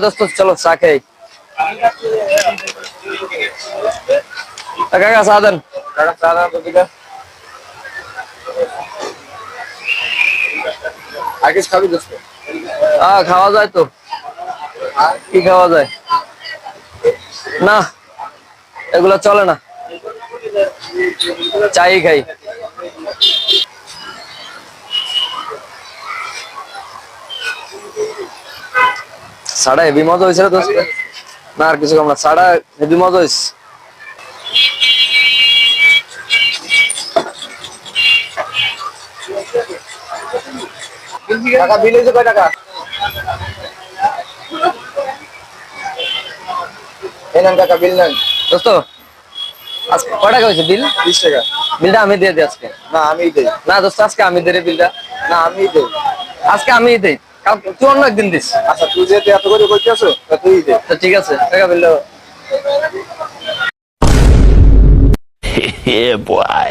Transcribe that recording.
দোস্ত চলো চা খাই। কাকা চা দেন। কাকা চা দেন তো দিকে। আগে খাবি দোস্ত? খাওয়া যায় তো। কি খাওয়া যায়? না এগুলো চলে না, চাই খাই। সাড়া হেভি মজা হয়েছে রে দোস্ত। না আর কিছু কম না, সাড়া হেভি মজা হয়েছে। টাকা বিল হয়েছে কয় টাকা? এই নেন টাকা, বিল নেন দোস্ত। আজকে কয় টাকা হয়েছে বিল? 20 টাকা। বিলটা আমি দিয়ে দিই আজকে। না আমিই দেই। না দোস্ত আজকে আমি দেই বিলটা। না আমিই দেই। আজকে আমিই দেই, কালকে তুই অন্য একদিন দিস। আচ্ছা তুই যেতে এত করে বলতে আছো, তুই দে। তো ঠিক আছে, টাকা বিলটা। Yeah, boy.